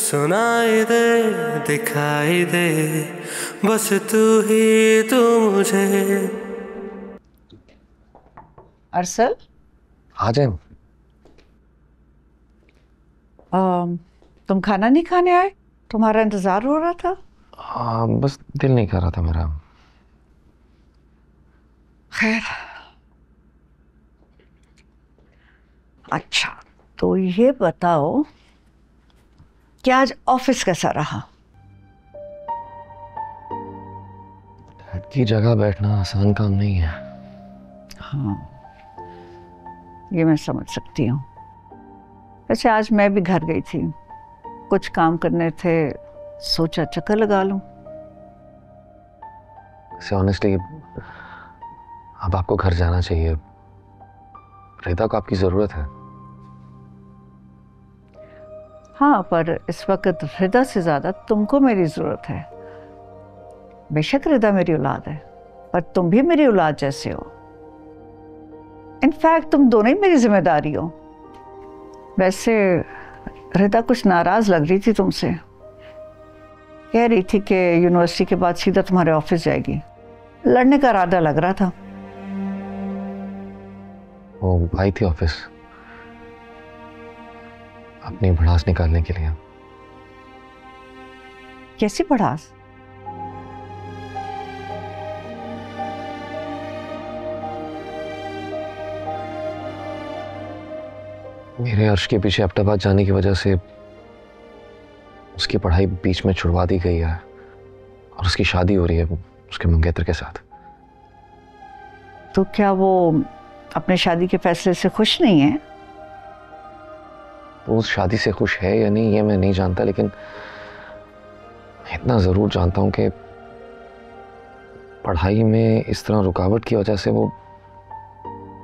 सुनाई दे दिखाई दे बस तू ही तू मुझे। अरसल आ जाए। तुम खाना नहीं खाने आए? तुम्हारा इंतजार हो रहा था। बस दिल नहीं कर रहा था मेरा। खैर, अच्छा तो ये बताओ कि आज ऑफिस कैसा रहा? डैड की जगह बैठना आसान काम नहीं है। हाँ, ये मैं समझ सकती हूँ। वैसे आज मैं भी घर गई थी, कुछ काम करने थे, सोचा चक्कर लगा लूं। ऑनेस्टली अब आपको घर जाना चाहिए। रिदा को आपकी जरूरत है। हाँ, पर इस वक्त रिदा से ज्यादा तुमको मेरी जरूरत है। बेशक रिदा मेरी औलाद है, पर तुम भी मेरी औलाद जैसे हो। इनफैक्ट तुम दोनों ही मेरी जिम्मेदारी हो। वैसे रिदा कुछ नाराज लग रही थी तुमसे, कह रही थी कि यूनिवर्सिटी के बाद सीधा तुम्हारे ऑफिस जाएगी। लड़ने का इरादा लग रहा था। वो आई थी ऑफिस अपनी भड़ास निकालने के लिए। कैसी भड़ास? मेरे अर्श के पीछे अब्टाबाद जाने की वजह से उसकी पढ़ाई बीच में छुड़वा दी गई है और उसकी शादी हो रही है उसके मंगेतर के साथ। तो क्या वो अपने शादी के फैसले से खुश नहीं है? वो उस शादी से खुश है या नहीं ये मैं नहीं जानता, लेकिन मैं इतना जरूर जानता हूं कि पढ़ाई में इस तरह रुकावट की वजह से वो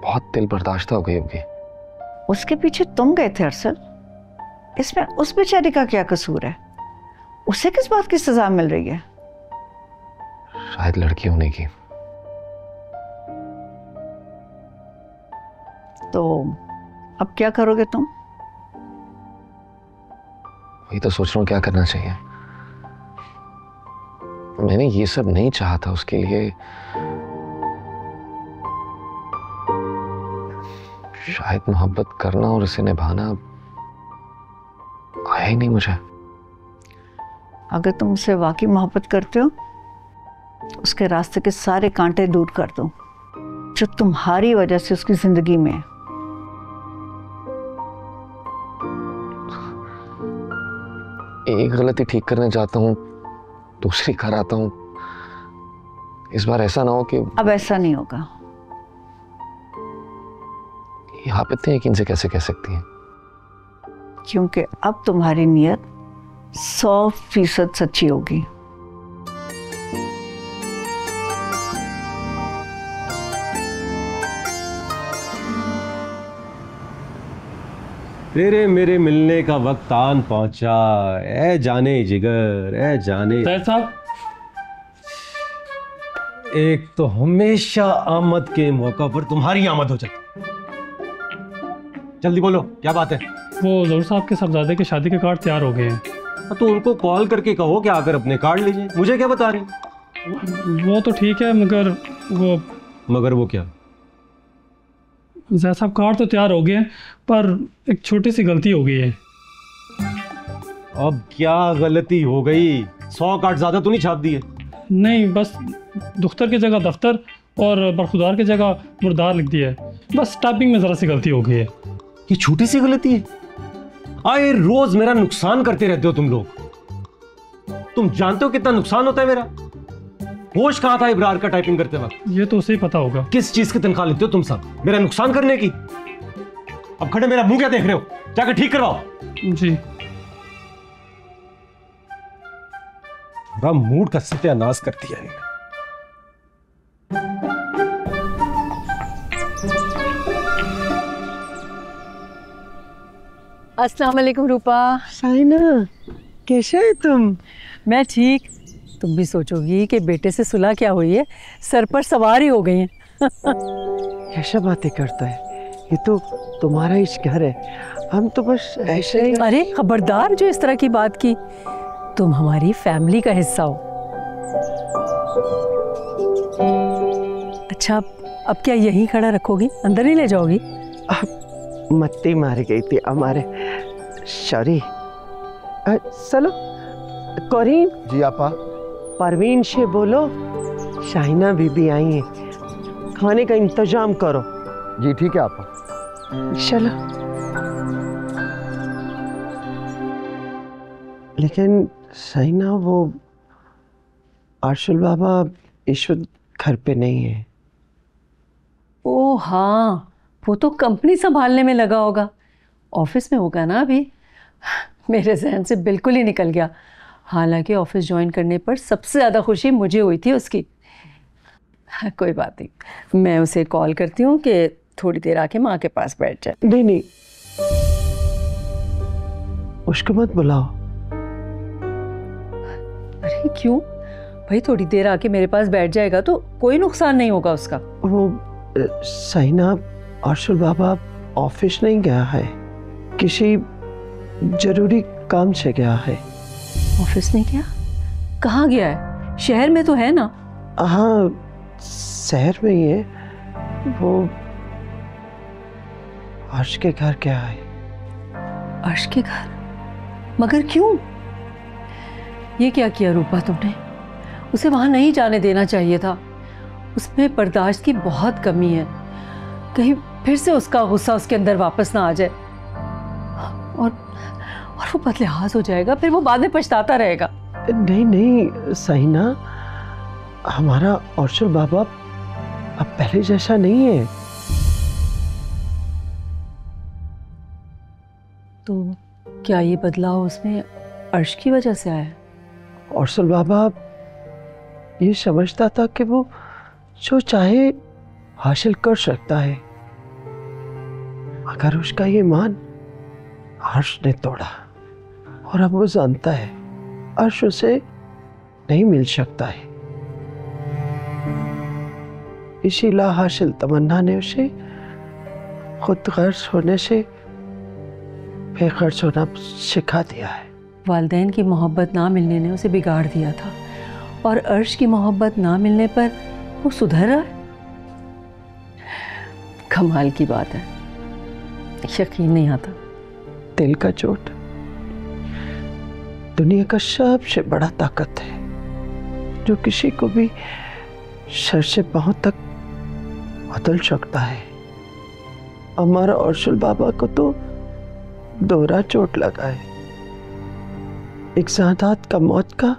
बहुत दिल बर्दाश्त हो गई होगी। उसके पीछे तुम गए थे अरसल, इसमें उस बेचारी का क्या कसूर है? उसे किस बात की सजा मिल रही है? शायद लड़की होने की। तो अब क्या करोगे तुम? वही तो सोच रहा हूँ क्या करना चाहिए। मैंने ये सब नहीं चाहा था उसके लिए। शायद मोहब्बत करना और इसे निभाना आया ही नहीं मुझे। अगर तुम उसे वाकई मोहब्बत करते हो, उसके रास्ते के सारे कांटे दूर कर दो जो तुम्हारी वजह से उसकी जिंदगी में है। एक गलती ठीक करने जाता हूँ, दूसरी कर आता हूँ। इस बार ऐसा ना हो कि। अब ऐसा नहीं होगा। ये आप इतने यकीन से कैसे कह सकती हैं? क्योंकि अब तुम्हारी नीयत 100% सच्ची होगी। तेरे मेरे मिलने का वक्त आन पहुंचा, ए जाने जिगर, ए जाने साहब। एक तो हमेशा आमद के मौका पर तुम्हारी आमद हो जाती। जल्दी बोलो क्या बात है? वो ज़हूर साहब के साहबजादे की शादी के कार्ड तैयार हो गए हैं। तो उनको कॉल करके कहो कि आकर अपने कार्ड लीजिए। मुझे क्या बता रही? वो तो ठीक है, मगर वो क्या? ज़हूर साहब कार्ड तो तैयार हो गए हैं, पर एक छोटी सी गलती हो गई है। अब क्या गलती हो गई? 100 कार्ड ज्यादा तो नहीं छाप दिए? नहीं, बस दुख्तर की जगह दफ्तर और बरखुदार की जगह मुर्दार लिख दिया है। बस टाइपिंग में ज़रा सी गलती हो गई है। ये छोटी सी गलती है? आए रोज मेरा नुकसान करते रहते हो तुम लोग। तुम जानते हो कितना नुकसान होता है मेरा? होश कहां था इब्रार का टाइपिंग करते वक्त? ये तो उसे ही पता होगा। किस चीज की तनख्वाह लेते हो तुम सब? मेरा नुकसान करने की? अब खड़े मेरा मुंह क्या देख रहे हो? जाकर ठीक करवाओ। जी। मूड का सत्यानाश कर दिया है। अस्सलाम वालेकुम रूपा। साइना, कैसे है तुम? मैं ठीक। तुम भी सोचोगी कि बेटे से सुलह क्या हुई है, सर पर सवार ही हो गई है। कैसा बातें करता है? ये तो तुम्हारा ही घर है, हम तो बस ऐसे ही। अरे खबरदार जो इस तरह की बात की, तुम हमारी फैमिली का हिस्सा हो। अच्छा अब क्या यहीं खड़ा रखोगी, अंदर नहीं ले जाओगी? मत्ती मार गई थी हमारे, सॉरी। चलो करीम जी आपा। परवीन से बोलो शाहिना बीबी आई है, खाने का इंतजाम करो। जी ठीक है आपा। चलो। लेकिन शाहिना वो अर्शुल बाबा इस वक्त घर पे नहीं है। ओ हाँ, वो तो कंपनी संभालने में लगा होगा, ऑफिस में होगा ना अभी। मेरे जहन से बिल्कुल ही निकल गया। हालांकि ऑफिस ज्वाइन करने पर सबसे ज़्यादा खुशी मुझे हुई थी उसकी। कोई बात नहीं, मैं उसे कॉल करती हूँ कि थोड़ी देर आके माँ के पास बैठ जाए। नहीं नहीं, उसको मत बुलाओ। अरे क्यों भाई, थोड़ी देर आके मेरे पास बैठ जाएगा तो कोई नुकसान नहीं होगा उसका। वो शाहिना अर्शुल बाबा ऑफिस नहीं गया है, किसी जरूरी काम से गया है। ऑफिस नहीं गया? कहाँ गया है? शहर में तो है ना? हाँ शहर में ही है, वो अर्श के घर गया है। अर्श के घर? मगर क्यों? ये क्या किया रूपा तुमने? उसे वहां नहीं जाने देना चाहिए था। उसमें बर्दाश्त की बहुत कमी है, कहीं फिर से उसका गुस्सा उसके अंदर वापस ना आ जाए और वो बदलिहाज हो जाएगा, फिर वो बाद में पछताता रहेगा। नहीं नहीं शाहिना, हमारा अर्शुल बाबा अब पहले जैसा नहीं है। तो क्या ये बदलाव उसमें अर्श की वजह से आया है? अर्शुल बाबा ये समझता था कि वो जो चाहे हासिल कर सकता है, मगर उसका ये ईमान अर्श ने तोड़ा और अब वो जानता है अर्श उसे नहीं मिल सकता है। इसी ला हासिल तमन्ना ने उसे खुद गर्ज होने से बेगर्ज होना सिखा दिया है। वालिदैन की मोहब्बत ना मिलने ने उसे बिगाड़ दिया था और अर्श की मोहब्बत ना मिलने पर वो सुधर रहा है। कमाल की बात है, यकीन नहीं आता। दिल का चोट दुनिया का सबसे बड़ा ताकत है, जो किसी को भी सर से पांव तक बदल सकता है। हमारा अर्शुल बाबा को तो दोहरा चोट लगा है, एक सादात का मौत का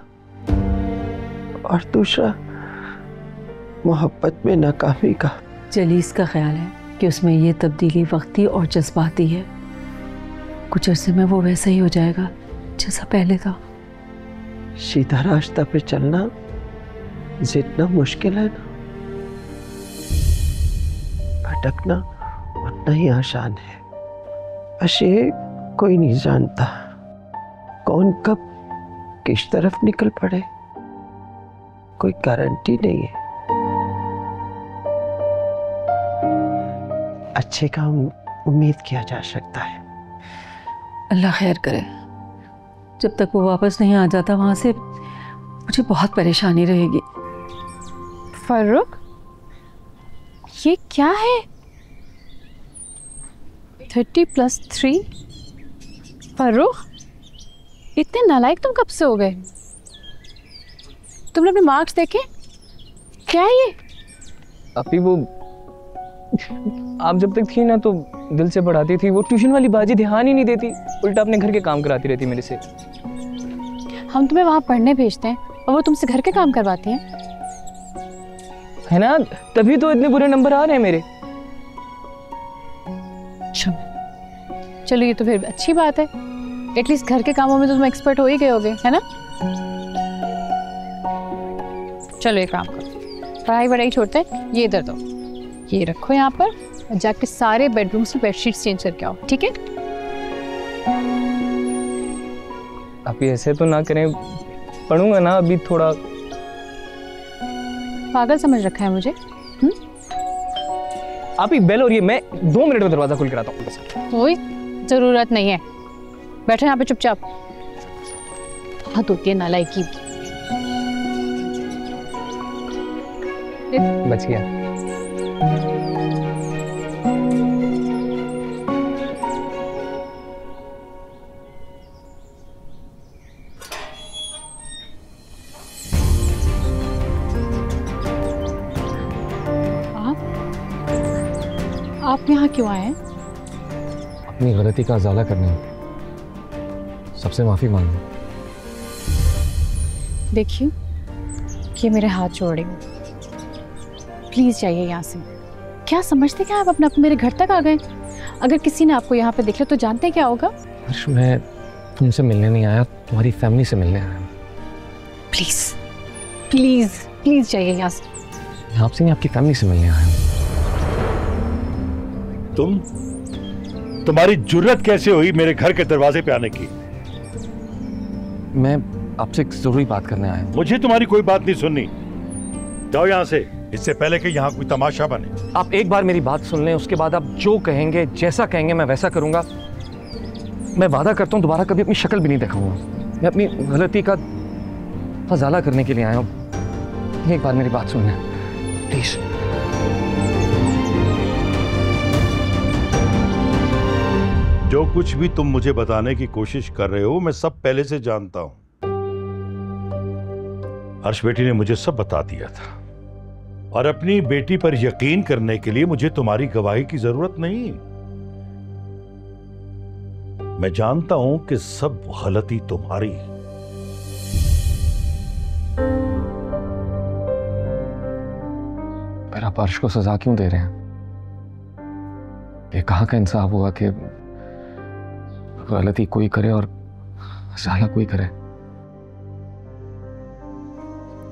और दूसरा मोहब्बत में नाकामी का। जलीस का ख्याल है कि उसमें ये तब्दीली वक्ती और जज्बाती है। कुछ अरसे में वो वैसा ही हो जाएगा जैसा पहले था। सीधा रास्ता पे चलना जितना मुश्किल है ना, भटकना उतना ही आसान है। बस ये कोई नहीं जानता कौन कब किस तरफ निकल पड़े, कोई गारंटी नहीं है। अच्छे का उम्मीद किया जा सकता है। अल्लाह खैर करे। जब तक वो वापस नहीं आ जाता वहां से, मुझे बहुत परेशानी रहेगी। फर्रुख, ये क्या है? 30+3? फर्रुख, इतने नालायक तुम कब से हो गए? तुमने अपने मार्क्स देखे? क्या है ये? अभी वो आप जब तक थी ना तो दिल से पढ़ाती थी, वो ट्यूशन वाली बाजी ध्यान ही नहीं देती, उल्टा अपने घर के काम कराती रहती मेरे से। हम तुम्हें वहाँ पढ़ने भेजते हैं और वो तुमसे घर के काम करवाती हैं, है ना? तभी तो इतने बुरे नंबर आ रहे हैं मेरे। चलो ये तो फिर अच्छी बात है, एटलीस्ट घर के कामों में तो तुम एक्सपर्ट हो ही गए होगे, है ना? चलो एक काम करो, पढ़ाई वढ़ाई छोड़ते हैं, ये इधर दो, ये रखो यहाँ पर और जाके सारे बेडरूम्स में बेडशीट्स चेंज करके आओ, ठीक है? अभी ऐसे तो ना करें, पढ़ूंगा ना अभी थोड़ा। पागल समझ रखा है मुझे? आप ही बेल हो रही है, मैं 2 मिनट में दरवाजा खोल कर आता हूँ बस। कोई जरूरत नहीं है, बैठो यहाँ पे चुपचाप। बहुत होती है नालायकी। बच गया। आप यहाँ क्यों आए हैं? अपनी गलती का अजाला करने, सबसे माफी मांगनी। देखिए, ये मेरे हाथ जोड़ रही हूँ, प्लीज जाइए यहाँ से। क्या समझते क्या आप अपने मेरे घर तक आ गए? अगर किसी ने आपको यहाँ पे देख लिया तो जानते क्या होगा? हर्ष, मैं तुमसे मिलने नहीं आया, तुम्हारी फैमिली से मिलने आया। प्लीज प्लीज प्लीज जाइए यहाँ से। मैं आपसे नहीं, आपकी फैमिली से मिलने आया हूँ। तुम्हारी जुर्रत कैसे हुई मेरे घर के दरवाजे पे आने की? मैं आपसे एक जरूरी बात करने आया हूँ। मुझे तुम्हारी कोई बात नहीं सुननी, जाओ यहाँ से, इससे पहले कि यहाँ कोई तमाशा बने। आप एक बार मेरी बात सुन लें, उसके बाद आप जो कहेंगे, जैसा कहेंगे मैं वैसा करूंगा। मैं वादा करता हूँ दोबारा कभी अपनी शक्ल भी नहीं दिखाऊंगा। मैं अपनी गलती का फजाला करने के लिए आया हूँ। एक बार मेरी बात सुन लें प्लीज। जो कुछ भी तुम मुझे बताने की कोशिश कर रहे हो मैं सब पहले से जानता हूं। हर्ष बेटी ने मुझे सब बता दिया था, और अपनी बेटी पर यकीन करने के लिए मुझे तुम्हारी गवाही की जरूरत नहीं। मैं जानता हूं कि सब गलती तुम्हारी। पर आप हर्ष को सजा क्यों दे रहे हैं? ये कहां का इंसाफ हुआ कि गलती कोई करे और सजा कोई करे?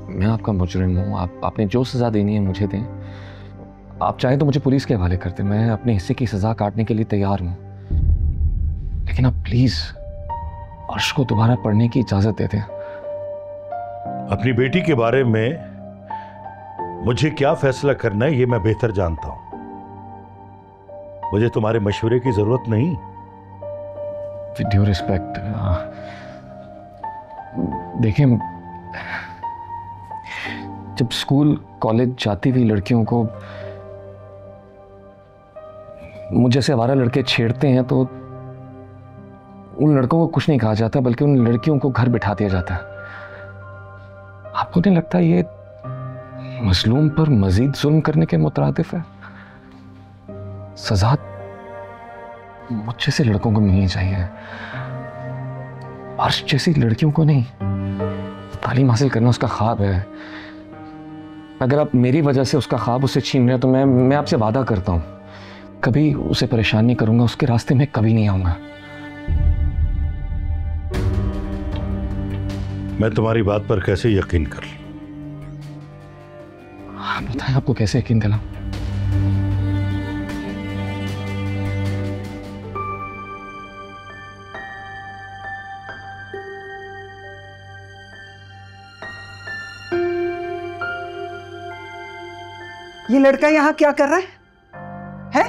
मैं आपका मुजरिम हूं, आपने जो सजा देनी है मुझे दें। आप चाहें तो मुझे पुलिस के हवाले करते, मैं अपने हिस्से की सजा काटने के लिए तैयार हूं। लेकिन आप प्लीज अर्श को दोबारा पढ़ने की इजाजत दे दें। अपनी बेटी के बारे में मुझे क्या फैसला करना है ये मैं बेहतर जानता हूं। मुझे तुम्हारे मशवरे की जरूरत नहीं। विद ड्यू रिस्पेक्ट, देखें, जब स्कूल कॉलेज जाती हुई लड़कियों को मुझ जैसे आवारा लड़के छेड़ते हैं तो उन लड़कों को कुछ नहीं कहा जाता, बल्कि उन लड़कियों को घर बिठा दिया जाता है। आपको नहीं लगता ये मजलूम पर मजीद जुल्म करने के मुतरादिफ है? सजा मुझ जैसे लड़कों को मिलनी चाहिए, अर्श जैसी लड़कियों को नहीं। तालीम हासिल करना उसका ख्वाब है। अगर आप मेरी वजह से उसका ख्वाब उससे छीन रहे हैं तो मैं आपसे वादा करता हूं कभी उसे परेशान नहीं करूंगा, उसके रास्ते में कभी नहीं आऊंगा। मैं तुम्हारी बात पर कैसे यकीन कर लूं? आप बताएं, आपको कैसे यकीन दिलाऊं? ये लड़का यहाँ क्या कर रहा है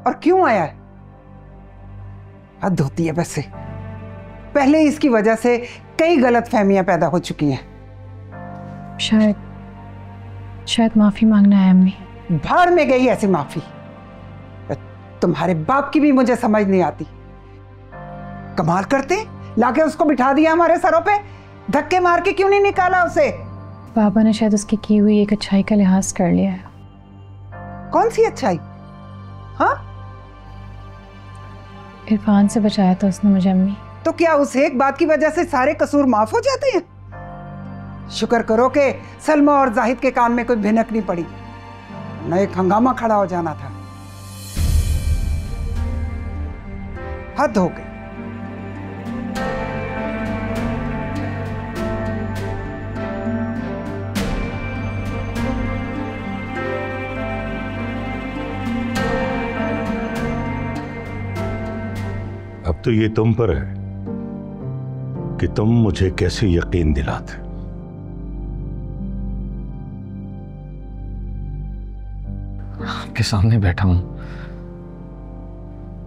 और क्यों आया है? हद होती है वैसे। पहले इसकी वजह से कई गलतफहमियां पैदा हो चुकी हैं। शायद माफी मांगना है अम्मी। भाड़ में गई ऐसी माफी। तुम्हारे बाप की भी मुझे समझ नहीं आती। कमाल करते, लाके उसको बिठा दिया हमारे सरों पे, धक्के मार के क्यों नहीं निकाला उसे? पापा ने शायद उसकी की हुई एक अच्छाई का लिहाज कर लिया है। कौन सी अच्छाई? हाँ, इरफान से बचाया था उसने मुझे अम्मी। तो क्या उस एक बात की वजह से सारे कसूर माफ हो जाते हैं? शुक्र करो कि सलमा और जाहिद के कान में कोई भिनक नहीं पड़ी, न एक हंगामा खड़ा हो जाना था। हद हो गई। अब तो ये तुम पर है कि तुम मुझे कैसे यकीन दिलाते। आपके सामने बैठा हूं,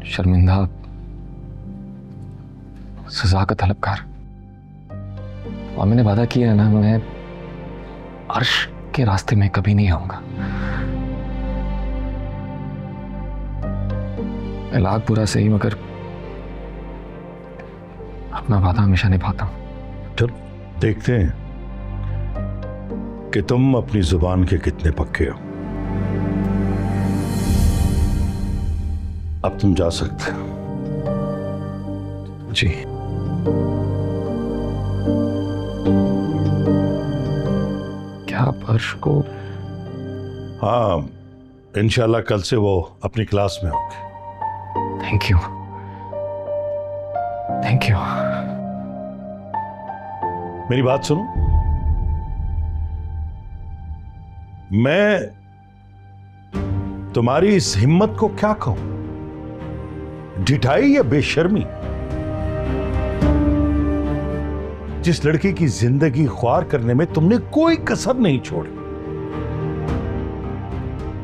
शर्मिंदा, सजा का तलबकार। और मैंने वादा किया है ना, मैं अर्श के रास्ते में कभी नहीं आऊंगा। मैं लाख बुरा सही मगर अपना वादा हमेशा निभाता हूं। चल देखते हैं कि तुम अपनी जुबान के कितने पक्के हो। अब तुम जा सकते हो। जी। क्या आप अर्श को? हाँ, इंशाल्लाह कल से वो अपनी क्लास में होंगे। Thank you, thank you. मेरी बात सुनो, मैं तुम्हारी इस हिम्मत को क्या कहूं? ढिठाई या बेशर्मी? जिस लड़की की जिंदगी ख्वार करने में तुमने कोई कसर नहीं छोड़ी,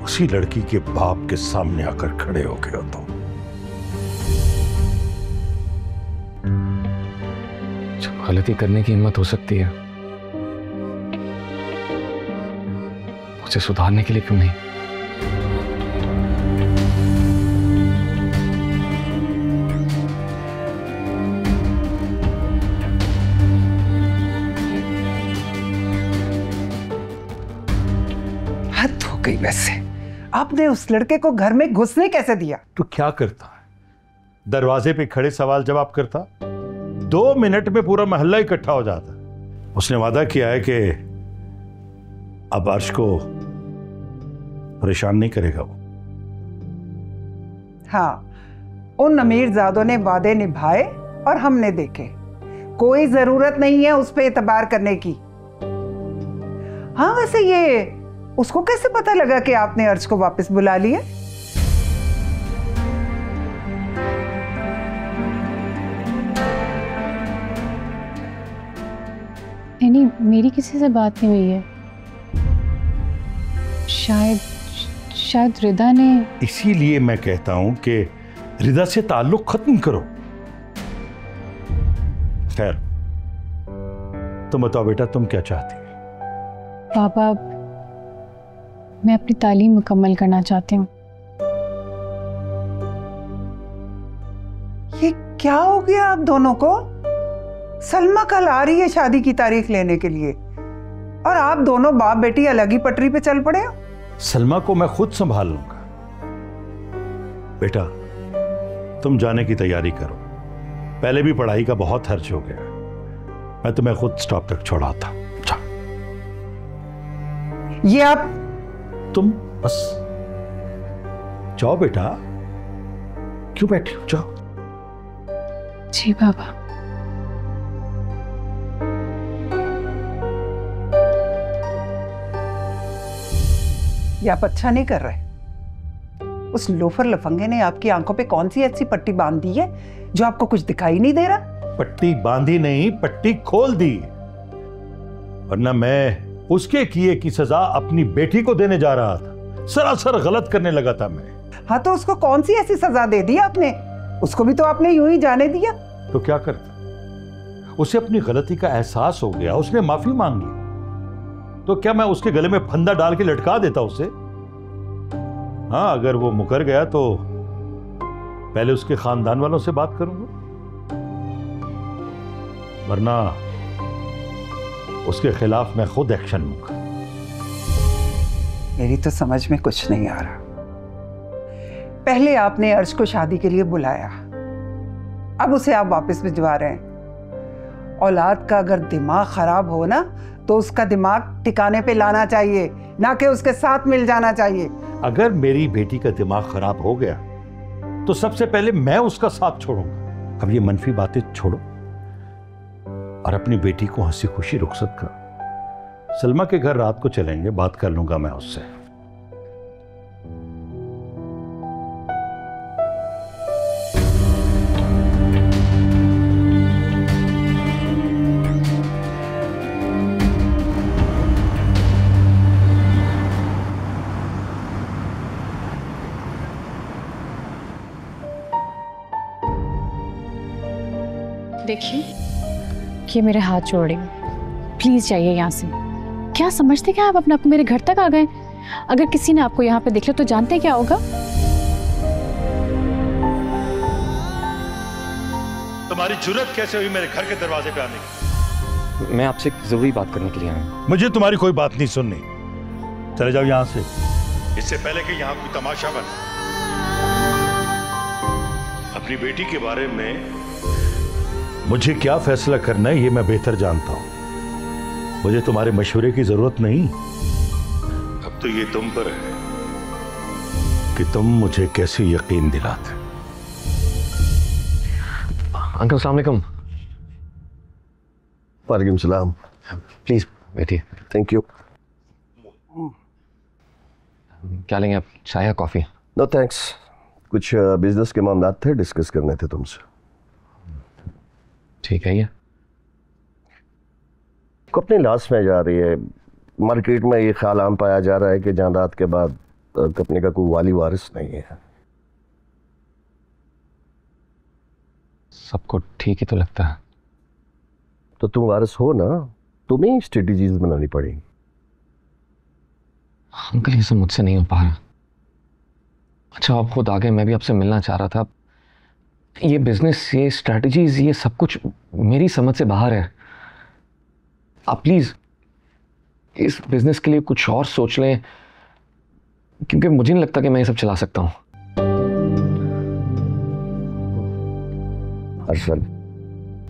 उसी लड़की के बाप के सामने आकर खड़े हो गए हो तुम। जब गलती करने की हिम्मत हो सकती है, उसे सुधारने के लिए क्यों नहीं? हद हो गई। वैसे आपने उस लड़के को घर में घुसने कैसे दिया? तो क्या करता है? दरवाजे पे खड़े सवाल जवाब करता, 2 मिनट में पूरा मोहल्ला इकट्ठा हो जाता। उसने वादा किया है कि अब अर्श को परेशान नहीं करेगा वो। हाँ, उन अमीरजादों ने वादे निभाए और हमने देखे। कोई जरूरत नहीं है उस पे एतबार करने की। हाँ, वैसे ये उसको कैसे पता लगा कि आपने अर्श को वापस बुला लिया? नहीं, मेरी किसी से बात नहीं हुई है। शायद रिदा ने। इसीलिए मैं कहता हूं कि रिदा से ताल्लुक खत्म करो। खैर, तुम बताओ बेटा, तुम क्या चाहती हो? पापा, मैं अपनी तालीम मुकम्मल करना चाहती हूँ। ये क्या हो गया आप दोनों को? सलमा कल आ रही है शादी की तारीख लेने के लिए और आप दोनों बाप बेटी अलग ही पटरी पे चल पड़े हो। सलमा को मैं खुद संभाल लूंगा। बेटा, तुम जाने की तैयारी करो। पहले भी पढ़ाई का बहुत खर्च हो गया। मैं तुम्हें खुद स्टॉप तक छोड़ाता। जा। ये आप तुम बस जाओ बेटा। क्यों बैठी हो? जाओ। जी पापा। ये आप अच्छा नहीं कर रहे। उस लोफर लफंगे ने आपकी आंखों पे कौन सी ऐसी पट्टी बांध दी है जो आपको कुछ दिखाई नहीं दे रहा? पट्टी बांधी नहीं, पट्टी खोल दी। वरना मैं उसके किए की सजा अपनी बेटी को देने जा रहा था। सरासर गलत करने लगा था मैं। हाँ, तो उसको कौन सी ऐसी सजा दे दी आपने? उसको भी तो आपने यूं ही जाने दिया। तो क्या करता? उसे अपनी गलती का एहसास हो गया, उसने माफी मांग ली। तो क्या मैं उसके गले में फंदा डाल के लटका देता उसे? हाँ, अगर वो मुकर गया तो पहले उसके खानदान वालों से बात करूंगा, वरना उसके खिलाफ मैं खुद एक्शन लूंगा। मेरी तो समझ में कुछ नहीं आ रहा। पहले आपने अर्श को शादी के लिए बुलाया, अब उसे आप वापस भिजवा रहे हैं। औलाद का अगर दिमाग खराब हो ना, तो उसका दिमाग ठिकाने पे लाना चाहिए, ना कि उसके साथ मिल जाना चाहिए। अगर मेरी बेटी का दिमाग खराब हो गया तो सबसे पहले मैं उसका साथ छोड़ूंगा। अब ये मनफी बातें छोड़ो और अपनी बेटी को हंसी खुशी रुखसत करो। सलमा के घर रात को चलेंगे, बात कर लूंगा मैं उससे। देखिए, ये मेरे हाथ जोड़ रही हूँ, प्लीज जाइए यहाँ से। क्या समझते क्या आप अपने आप को, मेरे घर तक आ गए। अगर किसी ने आपको यहाँ पे देख लिया तो जानते हैं क्या होगा? तुम्हारी जुर्रत कैसे हुई मेरे घर के दरवाजे पे आने की? मैं आपसे एक जरूरी बात करने के लिए आया हूं। मुझे तुम्हारी कोई बात नहीं सुननी। चले जाओ यहां से, इससे पहले कि यहां कोई तमाशा बने। अपनी बेटी के बारे में मुझे क्या फैसला करना है ये मैं बेहतर जानता हूं। मुझे तुम्हारे मशवरे की जरूरत नहीं। अब तो ये तुम पर है कि तुम मुझे कैसे यकीन दिलाते। अंकल अस्सलाम वालेकुम। वालेकुम सलाम। प्लीज बैठिए। Thank you. क्या लेंगे आप, चाय या कॉफी? नो थैंक्स, कुछ बिजनेस के मामला थे, डिस्कस करने थे तुमसे। ठीक है। ये कंपनी लॉस में जा रही है। मार्केट में ये ख्याल आम पाया जा रहा है कि जायदाद के बाद कंपनी का कोई वाली वारिस नहीं है। सबको ठीक ही तो लगता है। तो तुम वारिस हो ना, तुम्हें स्ट्रेटजीज बनानी पड़ेगी। अंकल ये सब मुझसे नहीं हो पा रहा। अच्छा आप खुद आ गए, मैं भी आपसे मिलना चाह रहा था। ये बिजनेस, ये स्ट्रैटेजीज, ये सब कुछ मेरी समझ से बाहर है। आप प्लीज इस बिजनेस के लिए कुछ और सोच लें, क्योंकि मुझे नहीं लगता कि मैं ये सब चला सकता हूं। अरसल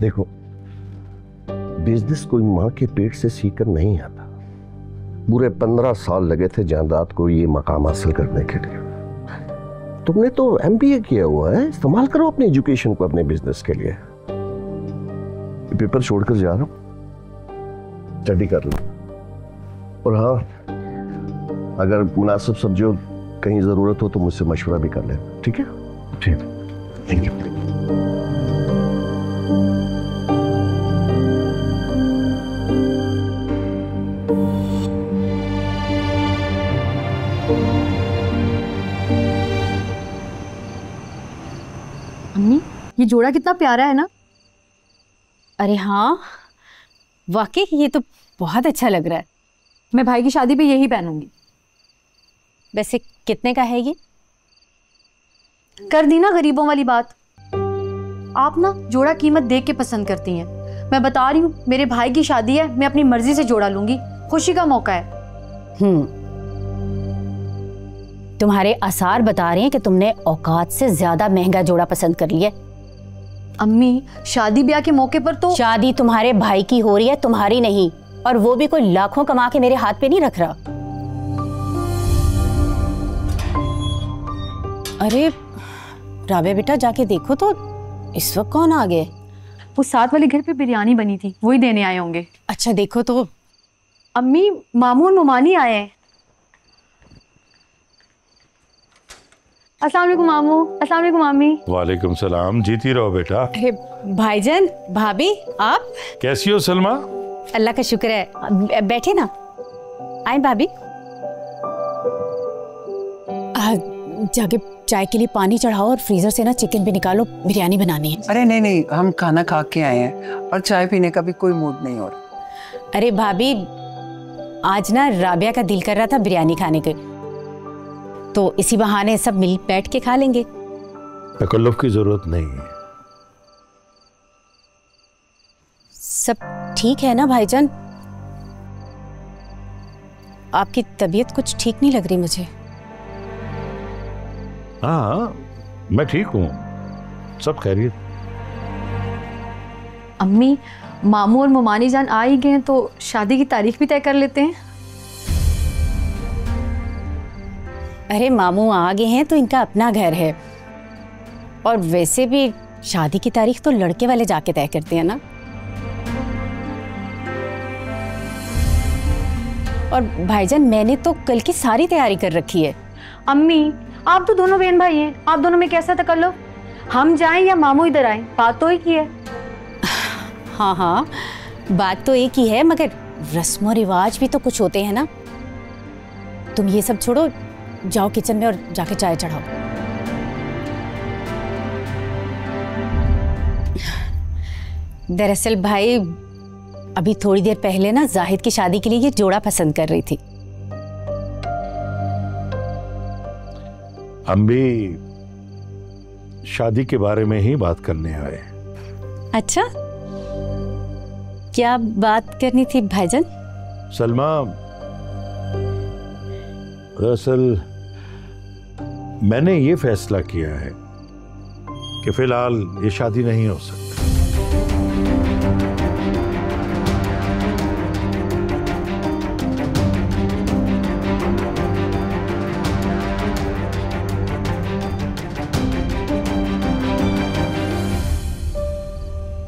देखो, बिजनेस कोई मां के पेट से सीखकर नहीं आता। पूरे 15 साल लगे थे जायदाद को ये मकाम हासिल करने के लिए। तुमने तो MBA किया हुआ है, इस्तेमाल करो अपनी एजुकेशन को अपने बिजनेस के लिए। पेपर छोड़कर जा रहा हूं, स्टडी कर लो। और हाँ, अगर मुनासिब समझो कहीं जरूरत हो तो मुझसे मशवरा भी कर लेना, ठीक है? ठीक, थैंक यू। अम्मी, ये जोड़ा कितना प्यारा है ना? अरे हाँ, वाकई ये तो बहुत अच्छा लग रहा है। मैं भाई की शादी पे यही पहनूंगी। वैसे कितने का है ये? कर दी ना गरीबों वाली बात। आप ना जोड़ा कीमत देख के पसंद करती हैं। मैं बता रही हूँ, मेरे भाई की शादी है, मैं अपनी मर्जी से जोड़ा लूंगी। खुशी का मौका है। तुम्हारे आसार बता रहे हैं कि तुमने औकात से ज्यादा महंगा जोड़ा पसंद कर लिया। अम्मी, शादी ब्याह के मौके पर तो शादी तुम्हारे भाई की हो रही है, तुम्हारी नहीं। और वो भी कोई लाखों कमा के मेरे हाथ पे नहीं रख रहा। अरे राबिया बेटा, जाके देखो तो इस वक्त कौन आ गए? वो साथ वाले घर पे बिरयानी बनी थी, वही देने आए होंगे। अच्छा देखो तो। अम्मी, मामू और मुमानी आए हैं। अस्सलाम वालेकुम मामू, अस्सलाम वालेकुम मामी। वालेकुम सलाम। जीती रहो बेटा। अरे भाईजान, भाभी, आप कैसी हो सलमा? अल्लाह का शुक्र है। बैठे ना। आए भाभी। जाके चाय के लिए पानी चढ़ाओ और फ्रीजर से ना चिकन भी निकालो, बिरयानी बनानी है। अरे नहीं नहीं, हम खाना खा के आए हैं और चाय पीने का भी कोई मूड नहीं हो रहा। अरे भाभी, आज ना राबिया का दिल कर रहा था बिरयानी खाने के, तो इसी बहाने सब मिल बैठ के खा लेंगे। तकल्लुफ की जरूरत नहीं है। सब ठीक है ना भाईजान? आपकी तबीयत कुछ ठीक नहीं लग रही मुझे। हाँ, मैं ठीक हूँ, सब खैरियत। अम्मी, मामू और मुमानी जान आ ही गए हैं तो शादी की तारीख भी तय कर लेते हैं। अरे मामू आ गए हैं तो इनका अपना घर है, और वैसे भी शादी की तारीख तो लड़के वाले जाके तय करते हैं ना। और भाईजान, मैंने तो कल की सारी तैयारी कर रखी है। अम्मी, आप तो दोनों बहन भाई हैं, आप दोनों में कैसा तकल्लुफ? हम जाएं या मामू इधर आए, बात तो एक ही है। हाँ हाँ, बात तो एक ही है, मगर रस्म और रिवाज भी तो कुछ होते हैं ना। तुम ये सब छोड़ो, जाओ किचन में और जाके चाय चढ़ाओ। दरअसल भाई अभी थोड़ी देर पहले ना जाहिद की शादी के लिए ये जोड़ा पसंद कर रही थी। हम भी शादी के बारे में ही बात करने आए। अच्छा, क्या बात करनी थी भाईजान? सलमा, दरअसल मैंने ये फैसला किया है कि फिलहाल ये शादी नहीं हो सकती।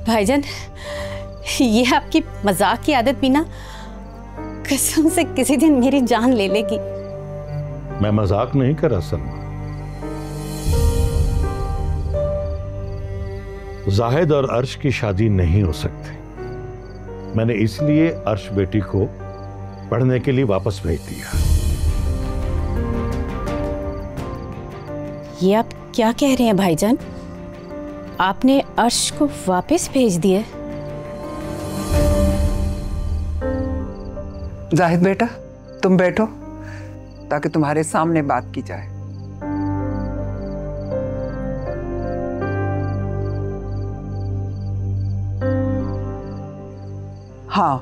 भाईजान, ये आपकी मजाक की आदत भी ना कसम से किसी दिन मेरी जान ले लेगी। मैं मजाक नहीं कर रहा सलमा। जाहिद और अर्श की शादी नहीं हो सकती। मैंने इसलिए अर्श बेटी को पढ़ने के लिए वापस भेज दिया। ये आप क्या कह रहे हैं भाईजान? आपने अर्श को वापस भेज दिया? जाहिद बेटा, तुम बैठो ताकि तुम्हारे सामने बात की जाए। हाँ,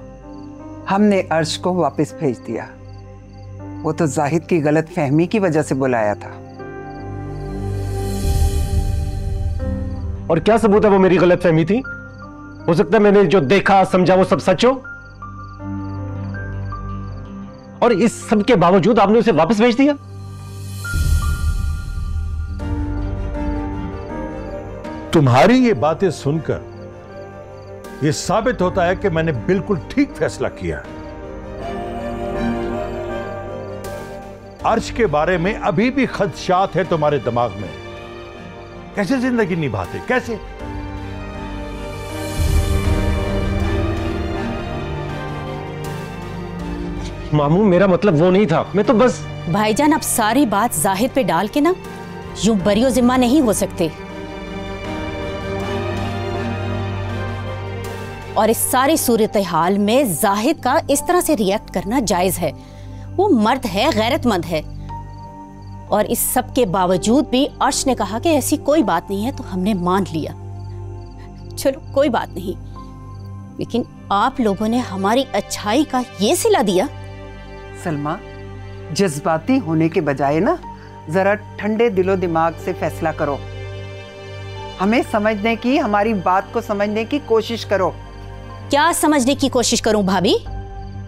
हमने अर्श को वापस भेज दिया। वो तो जाहिद की गलत फहमी की वजह से बुलाया था। और क्या सबूत है वो मेरी गलत फहमी थी? हो सकता है मैंने जो देखा समझा वो सब सच हो, और इस सब के बावजूद आपने उसे वापस भेज दिया। तुम्हारी ये बातें सुनकर ये साबित होता है कि मैंने बिल्कुल ठीक फैसला किया। अर्श के बारे में अभी भी खदशात है तुम्हारे दिमाग में। कैसे जिंदगी निभाते, कैसे? मामू, मेरा मतलब वो नहीं था, मैं तो बस। भाईजान, अब सारी बात जाहिद पे डाल के ना यूं बरियो जिम्मा नहीं हो सकते। और इस सारी सूरत हाल में जाहिद का इस तरह से रिएक्ट करना जायज है। वो मर्द है, गैरतमंद है। और इस सब के बावजूद भी अर्श ने कहा कि ऐसी कोई बात नहीं है, तो हमने मान लिया। चलो कोई बात नहीं, लेकिन आप लोगों ने हमारी अच्छाई का ये सिला दिया। सलमा, जज्बाती होने के बजाय ना जरा ठंडे दिलो दिमाग से फैसला करो। हमें समझने की, हमारी बात को समझने की कोशिश करो। क्या समझने की कोशिश करूं भाभी?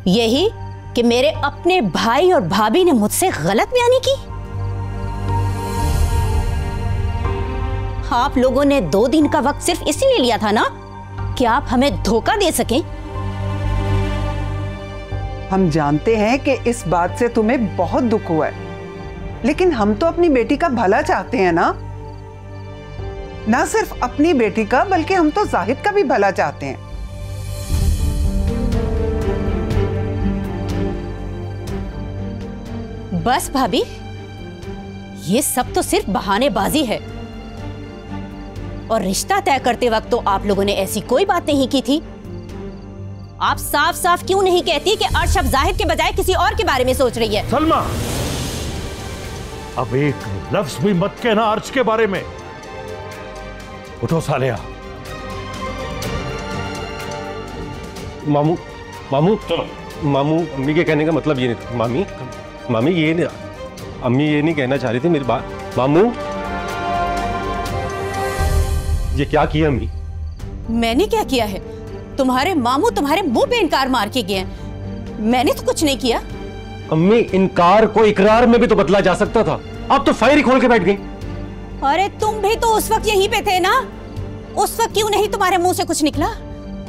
यही कि मेरे अपने भाई और भाभी ने मुझसे गलत बयानी की। आप लोगों ने 2 दिन का वक्त सिर्फ इसलिए लिया था ना कि आप हमें धोखा दे सकें। हम जानते हैं कि इस बात से तुम्हें बहुत दुख हुआ है, लेकिन हम तो अपनी बेटी का भला चाहते हैं ना। ना सिर्फ अपनी बेटी का, बल्कि हम तो जाहिद का भी भला चाहते हैं। बस भाभी, ये सब तो सिर्फ बहानेबाजी है। और रिश्ता तय करते वक्त तो आप लोगों ने ऐसी कोई बात नहीं की थी। आप साफ साफ क्यों नहीं कहती कि अर्श अब जाहिद के बजाय किसी और के बारे में सोच रही है? सलमा, अब एक लफ्ज भी मत कहना अर्श के बारे में। उठो सालिया। मामू, मामू, मामू, अम्मी के कहने का मतलब ये नहीं था। मामी ये नहीं, अम्मी ये नहीं कहना चाह रही थी मेरी बात। मामू, ये क्या किया अम्मी? मैंने क्या किया है? तुम्हारे मामू तुम्हारे मुंह पे इनकार मार के गए हैं। मैंने तो कुछ नहीं किया। अम्मी, इनकार को इकरार में भी तो बदला जा सकता था। आप तो फायर ही खोल के बैठ गई। अरे तुम भी तो उस वक्त यहीं पे थे ना। उस वक्त क्यों नहीं तुम्हारे मुंह से कुछ निकला?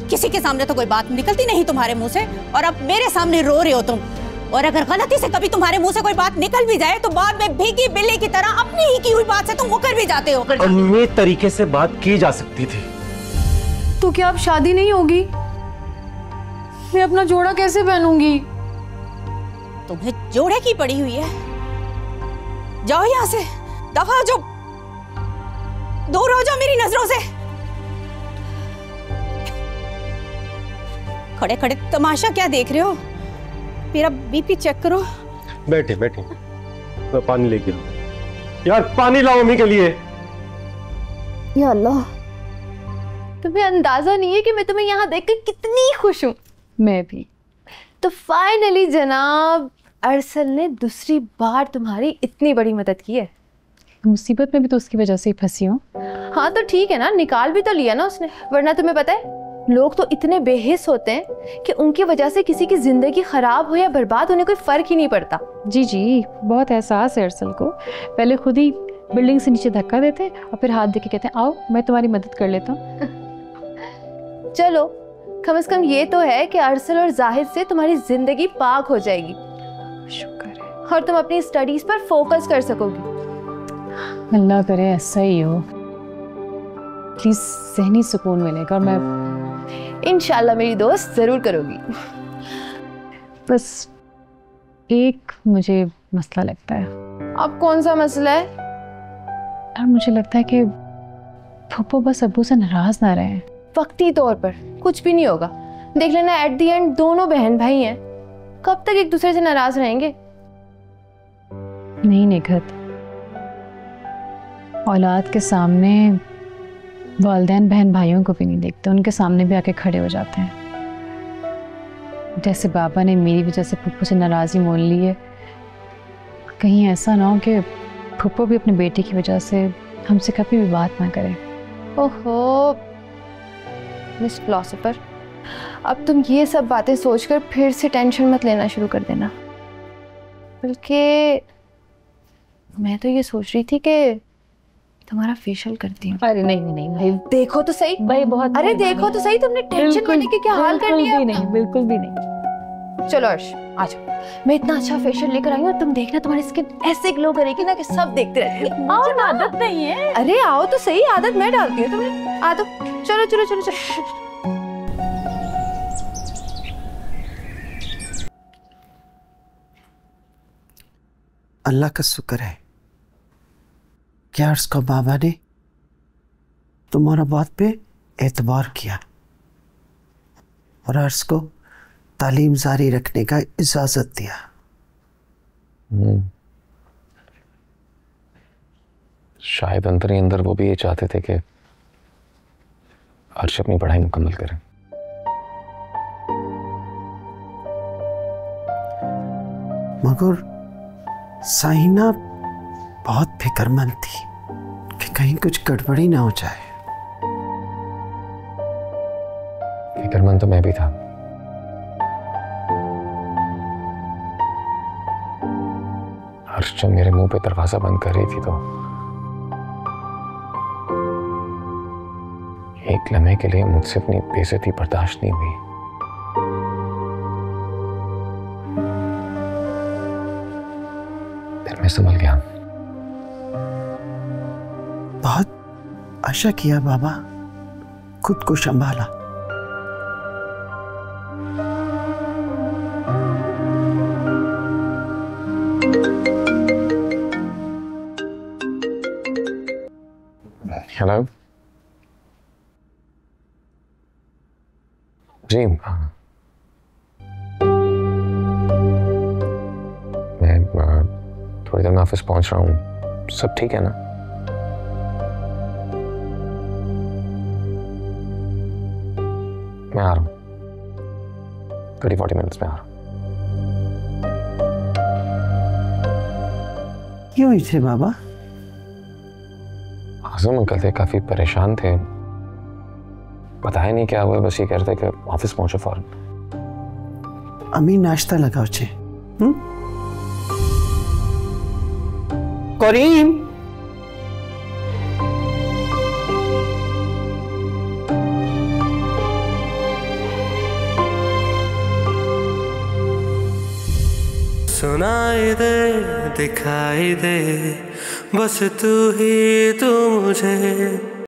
किसी के सामने तो कोई बात निकलती नहीं तुम्हारे मुंह से, और अब मेरे सामने रो रहे हो तुम। और अगर गलती से कभी तुम्हारे मुंह से कोई बात निकल भी जाए तो बाद में भीगी बिल्ली की तरह अपनी ही की हुई बात से तुम मुकर भी जाते हो। अम्मी, तरीके से बात की जा सकती थी। तो क्या अब शादी नहीं होगी? मैं अपना जोड़ा कैसे पहनूंगी? तुम्हें जोड़े की पड़ी हुई है। जाओ यहाँ से, दफा हो जाओ, दूर हो जाओ मेरी नजरों से। खड़े खड़े तमाशा क्या देख रहे हो? मेरा बीपी चेक करो। बैठे बैठे, मैं पानी लेके आऊं। यार पानी लाओ मम्मी के लिए। या अल्लाह, तुम्हें अंदाजा नहीं है कि मैं तुम्हें यहाँ देखकर कितनी खुश हूँ। मैं भी। तो फाइनली जनाब, अरसल ने दूसरी बार तुम्हारी इतनी बड़ी मदद की है। मुसीबत में भी तो उसकी वजह से ही फंसी हूँ। हाँ तो ठीक है ना, निकाल भी तो लिया ना उसने। वरना तुम्हें पता है, लोग तो इतने बेहिस होते हैं कि उनकी वजह से किसी की जिंदगी खराब हो या बर्बाद होने कोई फर्क ही नहीं पड़ता। जी जी, बहुत एहसास है अरसल को। पहले खुद ही बिल्डिंग से नीचे धक्का देते हैं और फिर हाथ देके कहते हैं आओ मैं तुम्हारी मदद कर लेता हूँ। चलो, कम से कम ये तो है कि अरसल और जाहिद से तुम्हारी जिंदगी पाक हो जाएगी। शुक्र है। और तुम अपनी स्टडीज पर फोकस कर सकोगी। अल्लाह करे ऐसा ही हो। प्लीज ज़हनी सुकून मिलेगा और मैं इंशाल्लाह मेरी दोस्त जरूर करोगी। बस एक मुझे मसला लगता है। अब कौन सा मसला है? यार मुझे लगता है कि फूफो बस अब्बू से नाराज ना रहे। वक्ती तौर पर कुछ भी नहीं होगा। देख लेना, एट दी एंड दोनों बहन भाई हैं। कब तक एक दूसरे से नाराज रहेंगे? नहीं निखत, औलाद के सामने वालिदैन बहन भाइयों को भी नहीं देखते, उनके सामने भी आके खड़े हो जाते हैं। जैसे बाबा ने मेरी वजह से फुप्पो से नाराज़ी मोल ली है, कहीं ऐसा ना हो कि फुप्पो भी अपने बेटे की वजह से हमसे कभी भी बात ना करे। ओहो मिस फिलोसोफर, अब तुम ये सब बातें सोचकर फिर से टेंशन मत लेना शुरू कर देना। बल्कि मैं तो ये सोच रही थी कि तुम्हारा फेशियल करती हूँ। अरे नहीं नहीं भाई, देखो तो सही भाई बहुत। अरे देखो तो सही, तुमने टेंशन लेने के क्या हाल कर लिया। बिल्कुल भी नहीं। चलो अर्श आ जाओ, मैं इतना अच्छा फेशियल लेकर आई हूँ, तुम देखना तुम्हारी स्किन ऐसे ग्लो करेगी ना कि सब देखते रहेंगे। आओ ना, आदत नहीं है। अरे आओ तो सही, आदत मैं डालती हूँ, तुमने आ दो। चलो चलो चलो चलो। अल्लाह का शुक्र है कि अर्श का बाबा ने तुम्हारा बात पे एतबार किया और अर्श को तालीम जारी रखने का इजाजत दिया। शायद अंदर ही अंदर वो भी ये चाहते थे कि अर्श अपनी पढ़ाई मुकम्मल करे। मगर साहिना बहुत फिक्रमंद थी कि कहीं कुछ गड़बड़ी ना हो जाए। फिक्रमंद तो मैं भी था। अर्श जब मेरे मुंह पे दरवाजा बंद कर रही थी तो एक लम्हे के लिए मुझसे अपनी बेइज्जती बर्दाश्त नहीं हुई। फिर मैं संभल गया। बहुत अच्छा किया बाबा, खुद को संभाला। हेलो जी, मैं थोड़ी देर में ऑफिस पहुंच रहा हूँ। सब ठीक है ना? मैं आ रहा हूँ, 30-40 मिनट्स में आ रहा हूँ। क्यों इसे बाबा? आज़म अंकल थे, काफी परेशान थे, पता ही नहीं क्या हुआ, बस ये कह रहे थे कि ऑफिस पहुंचो फौरन। अम्मी नाश्ता लगाओ छे। करीम, सुनाई दे दिखाई दे, बस तू ही तू मुझे